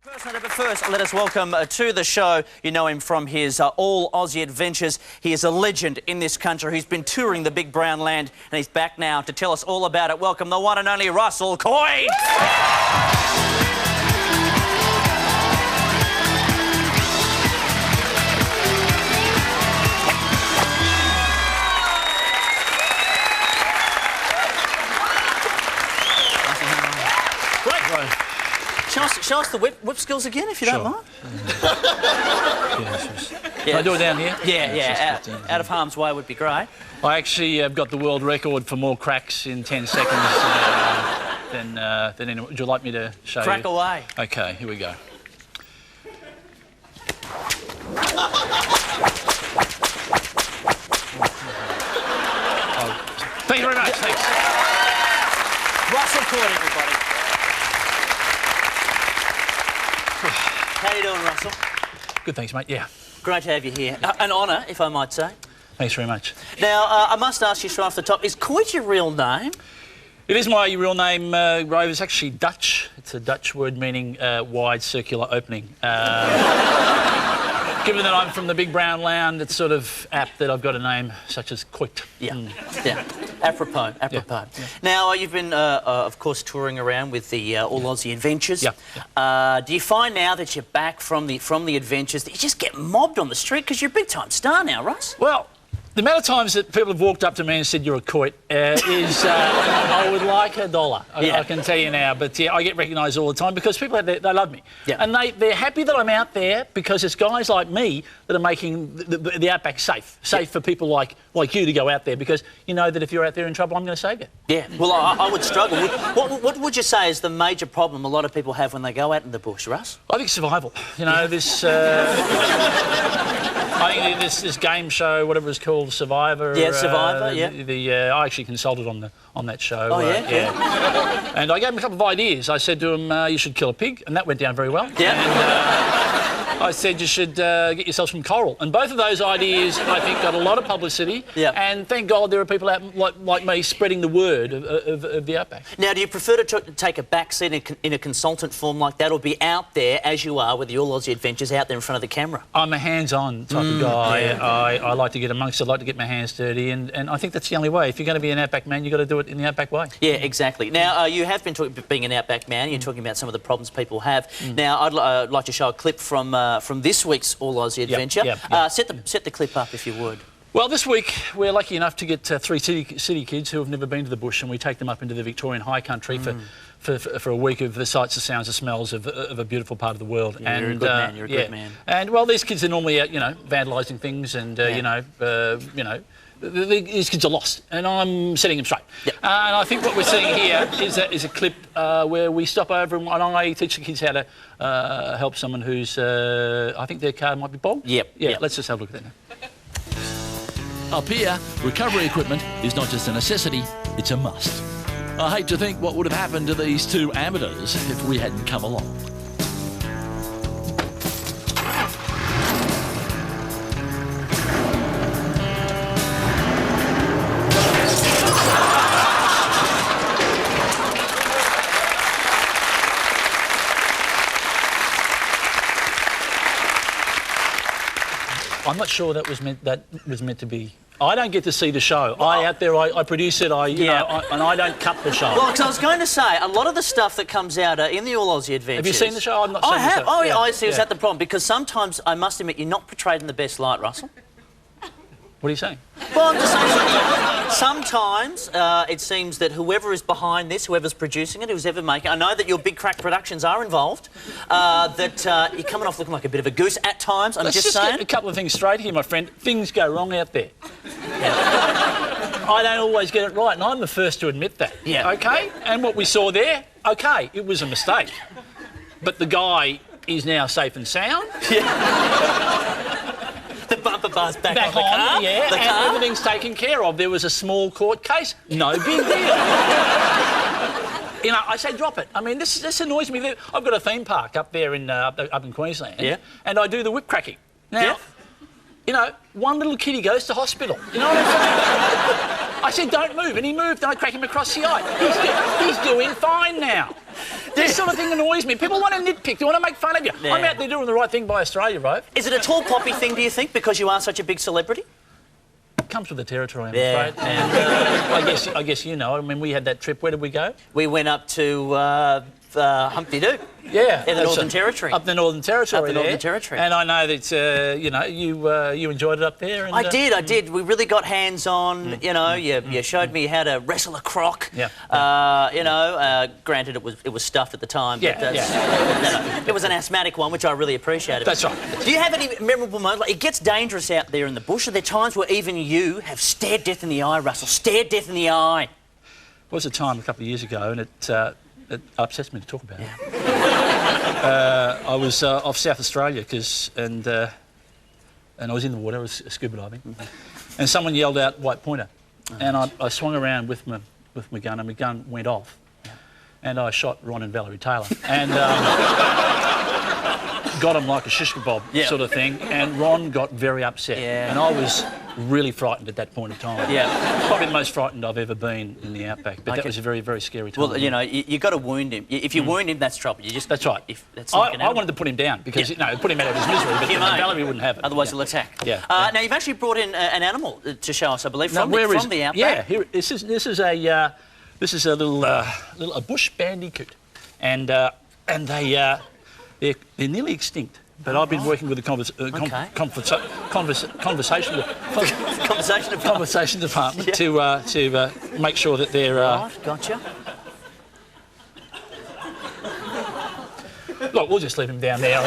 But first, let us welcome to the show. You know him from his All Aussie Adventures. He is a legend in this country. He's been touring the big brown land, and he's back now to tell us all about it. Welcome the one and only Russell Coight. Show us the whip skills again, if you don't mind. Can I do it down here? Yeah. Out of harm's way would be great. I actually have got the world record for more cracks in 10 seconds than anyone. Would you like me to show you? Crack away. OK, here we go. Thank you very much. Thanks. Russell Coight, everybody. How you doing, Russell? Good, thanks, mate. Yeah. Great to have you here. An honour, if I might say. Thanks very much. Now, I must ask you straight off the top, is Coight your real name? It is my real name, Rove. It's actually Dutch. It's a Dutch word meaning wide circular opening. Given that I'm from the big brown land, it's sort of apt that I've got a name such as Coight. Yeah. Apropos. Yeah. Now, you've been, of course, touring around with the All Aussie Adventures. Yeah. Do you find now that you're back from the adventures that you just get mobbed on the street because you're a big-time star now, Russ? Well, the amount of times that people have walked up to me and said you're a Coight is, I would like $1. I can tell you now. But yeah, I get recognised all the time because people they love me. Yeah. And they're happy that I'm out there because it's guys like me that are making the outback safe for people like you to go out there, because you know that if you're out there in trouble, I'm going to save you. Yeah, well, I would struggle. What would you say is the major problem a lot of people have when they go out in the bush, Russ? I think survival. You know, this... I think this game show, whatever it's called, Survivor. Yeah, Survivor. I actually consulted on that show. Oh yeah. And I gave him a couple of ideas. I said to him, "You should kill a pig," and that went down very well. Yeah. And, I said you should get yourself some coral, and both of those ideas I think got a lot of publicity. Yeah. And thank God there are people out like me spreading the word of the outback. Now, do you prefer to take a back seat in a consultant form like that, or be out there as you are with the All Aussie Adventures out there in front of the camera? I'm a hands-on type of guy. Yeah. I like to get amongst it. I like to get my hands dirty, and I think that's the only way. If you're going to be an outback man, you've got to do it in the outback way. Yeah, exactly. Now, you have been talking about being an outback man. You're talking about some of the problems people have. Now, I'd like to show a clip from this week's All Aussie Adventure. Yep. Set the clip up, if you would. Well, this week we're lucky enough to get 3 city kids who have never been to the bush, and we take them up into the Victorian high country for a week of the sights, the sounds, the smells of a beautiful part of the world. Yeah, you're a good man. You're a good man. And well, these kids are normally out, vandalising things, and these kids are lost, and I'm setting them straight. Yep. And I think what we're seeing here is a clip where we stop over and I teach the kids how to help someone who's, I think their car might be bogged. Yep. Yeah, let's just have a look at that now. Up here, recovery equipment is not just a necessity, it's a must. I hate to think what would have happened to these two amateurs if we hadn't come along. I'm not sure that was meant to be. I don't get to see the show. I produce it. And I don't cut the show. Well, because I was going to say, a lot of the stuff that comes out in the All Aussie Adventures. Have you seen the show? I've not seen the show. Oh, yeah. I see. Is that the problem? Because sometimes I must admit you're not portrayed in the best light, Russell. What are you saying? Well, I'm just saying sometimes it seems that whoever is behind this, whoever's producing it, who's ever making it, I know that your Big Crack Productions are involved, that you're coming off looking like a bit of a goose at times, Let's just saying. Get a couple of things straight here, my friend. Things go wrong out there. I don't always get it right, and I'm the first to admit that. Yeah. OK? And what we saw there, OK, it was a mistake. But the guy is now safe and sound. Yeah. The bumper bar's back on the car. Yeah, and everything's taken care of. There was a small court case. No big deal. I say drop it. I mean, this annoys me. I've got a theme park up there up in Queensland. Yeah. And I do the whip cracking. Now, one little kiddie goes to hospital. You know what I'm saying? I said, don't move, and he moved, and I crack him across the eye. He's doing fine now. This sort of thing annoys me. People want to nitpick. They want to make fun of you. Yeah. I'm out there doing the right thing by Australia, Rove. Is it a tall poppy thing, do you think, because you are such a big celebrity? It comes with the territory, I'm afraid. And I guess you know. I mean, we had that trip. Where did we go? We went up to Humpty Doo. Yeah, in the Northern Territory. Up the Northern Territory. Up the Northern Territory. And I know that you know you enjoyed it up there. And, I did. We really got hands on. You know, you showed me how to wrestle a croc. Yeah. You know, granted it was stuffed at the time. But it was an asthmatic one, which I really appreciated. That's right. Do you have any memorable moments? Like, it gets dangerous out there in the bush. Are there times where even you have stared death in the eye, Russell? Stared death in the eye. There was a time a couple of years ago, and it upsets me to talk about it. I was off South Australia and I was in the water, I was scuba diving, and someone yelled out "white pointer," and I swung around with my gun, and my gun went off, and I shot Ron and Valerie Taylor, and got them like a shish kebab sort of thing, and Ron got very upset, and I was really frightened at that point in time. Probably the most frightened I've ever been in the outback, but that was a very, very scary time. Well, you know, you got to wound him. If you wound him, that's trouble. That's right. I wanted to put him down because put him out of his misery, but Valerie wouldn't have it. Otherwise, he'll attack. Now you've actually brought in an animal to show us, I believe, from the outback. Yeah, this is a little bush bandicoot, and they're nearly extinct. But I've been working with the conversation department to make sure that they're. Right, gotcha. Look, we'll just leave him down there.